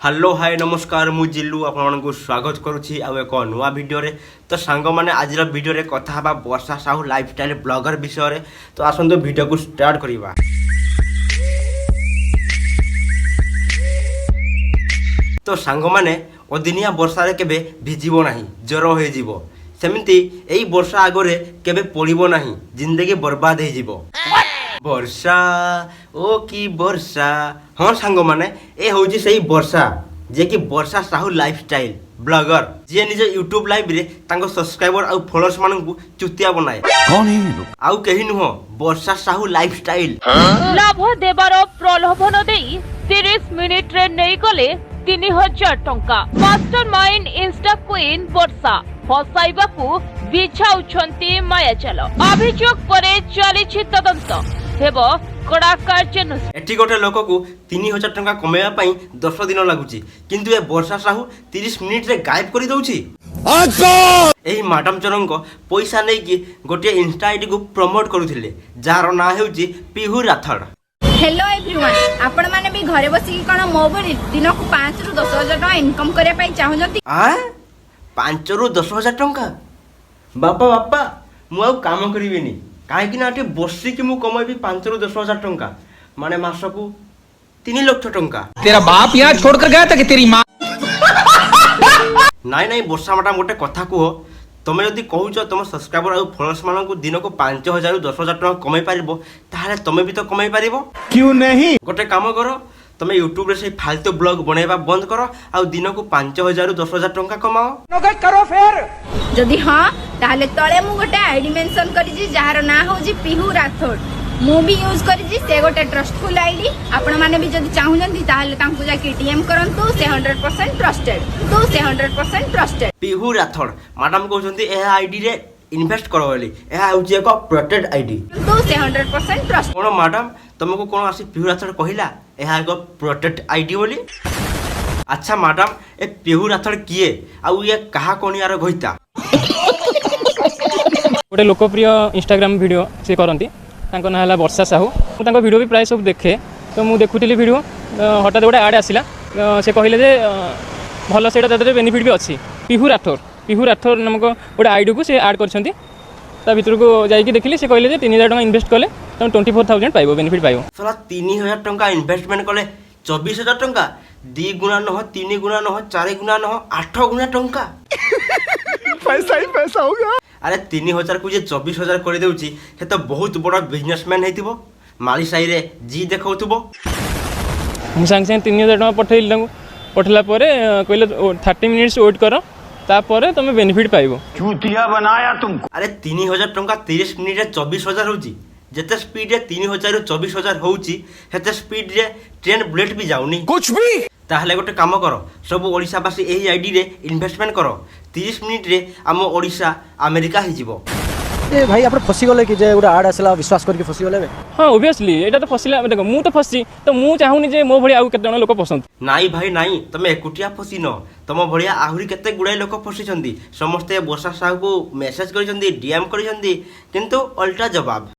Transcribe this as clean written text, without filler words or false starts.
Hello hi नमस्कार मु जिल्लू आपको स्वागत करुच्ची एक नुआ भिडियो तो सांग मैंने आज भिडियो कथा हवा वर्षा साहू लाइफस्टाइल ब्लॉगर विषय तो आसतु भिडियो को स्टार्ट करवा। तो सांग मैंने अदिनिया वर्षा केबे भिजिबो नाही ज्वर हो सेमती यही वर्षा आगरे केबे पड़िबो नाही जिंदगी बर्बाद हो वर्षा ओ की वर्षा। हाँ सांग माने ए हूँ से वर्षा जे कि वर्षा साहू लाइफस्टाइल ब्लॉगर जी निज यूट्यूब लाइव रे तांको सब्सक्राइबर आउ फॉलोअर्स मानकु चुतिया बनाए कौन है आउ कहीं नुह वर्षा साहू लाइफस्टाइल लाभ देवार प्रलोभन देई 30 मिनिट रे नै गले 3000 टंका। मास्टरमाइंड इंस्टा क्वीन वर्षा फसाइबाकू बिछाउछंती मायाजाल अभियोग परे चलीछि तदंत हेबो कड़ा कार्यानुष्ठान। एठी गोटे लोक को 3000 टंका कमेवा पई 10 दिन लागुची किंतु ए वर्षा साहू 30 मिनिट रे गायब करि दउची। एही मैडम चरंग पैसा नै कि गोटे इंस्टा आईडी को प्रमोट करूथिले जार ना हेउची पिहू राथड़। हेलो एवरीवन आपण माने भी घरे बसी कोन मोबाइल दिन को 5 रु 10 हजार टका इनकम करे पई चाहउजंती आ 5 रु 10 हजार टंका बापा बापा मु आ काम करिवेनी काहे कि ना एठी बसी कि मु कमाइबी 5 रु 10 हजार टंका माने मासकू 3 लाख टंका। तेरा बाप यहाँ छोड़कर गया था कि तेरी माँ नाई नाई वर्षा मैडम गोटे कथा कह तुम जदि कहूच तुम सब्सक्राइबर और फॉलोअर्स मानक दिन को 5000 रु 10,000 टका कमाई पारिबो ताहले तुम भी तो कमाई पारिबो क्यों नहीं। गोटे काम करो तुम यूट्यूब रे से फालतू ब्लॉग बनैबा बंद करो आ दिन को 5000 रु 10,000 टका कमाओ करो फिर जदि हां ताहले तळे मु गोटे आईडी मेंशन करी जी जार ना हो जी पिहू राठौड़ मु भी यूज करी जी से गोटे ट्रस्टफुल आईडी आपण माने भी जदि चाहुजंती ताहले तांकु जाके डीएम करंतु से 100% ट्रस्टेड तो से 100% ट्रस्टेड। पिहू राठौड़ मैडम कहउछंती ए आईडी रे इन्वेस्ट करो बोली ए होची एक प्रोटेक्टेड आईडी तो से 100% ट्रस्ट। कोन मैडम तुमको कोन आसी पिहू राठौड़ कहिला ए एक प्रोटेक्ट आईडी बोली। अच्छा मैडम ए पिहू राठौड़ किए आ ये कहा कोन यार गइता गोटे लोकप्रिय इंस्टाग्राम वीडियो से करती ना है वर्षा साहू मुझे वीडियो भी प्राय सब देखे तो मुझे देखुली वीडियो हठात गोटे आड आसला से कहले जे भल से बेनिफिट भी अच्छी पिहू राठौड़ नामक गोटे आईडी को से आड कर भितर को जाकि देखिली से कहले 3000 टका इन्वेस्ट कले तुम 24,000 पाइबो बेनिफिट पाइबो। साला 3000 टका इन्वेस्टमेंट कले 24,000 टका 2 गुना नह 3 गुना नह 4 गुना नह 8 गुना टंका पैसा ही पैसा हो गया। अरे 3000 को जे 24,000 कर देउची हे तो बहुत बड़ा बिजनेसमैन हेतिबो माली साई रे जी देखौथबो। हम संग संग 3000 टका पठेइल पठला परे कहले 30 मिनिट्स वेट करो तापर तुम बेनिफिट पाइबो। चूतिया बनाया तुमको। अरे 3000 टंका 30 मिनिट रे 24,000 होची जेते स्पीड रे 3000 रु 24,000 होची हेते स्पीड रे ट्रेन बुलेट भी जाउनी कुछ भी ताहले गोटे काम करो सब ओडिशावासी एही आईडी रे इन्वेस्टमेंट करो 30 मिनिट रे आम ओडिशा अमेरिका ही जीवो। ए भाई आपण फसी गले कि जे गोटे आड आसला विश्वास करके फसी गले। हाँ ओबियसली एटा तो फसिला देखो मु तो फसी तो मु चाहूनी जे मो भली आउ केते जण लोक पसंद नाई भाई नाई तमे एकुटिया फसी न तम भलिया आहुरी केते गुडाई लोक फसी छंदी समस्ते वर्षा साहू को मेसेज करिसंदी डीएम करिसंदी किंतु अल्टा जवाब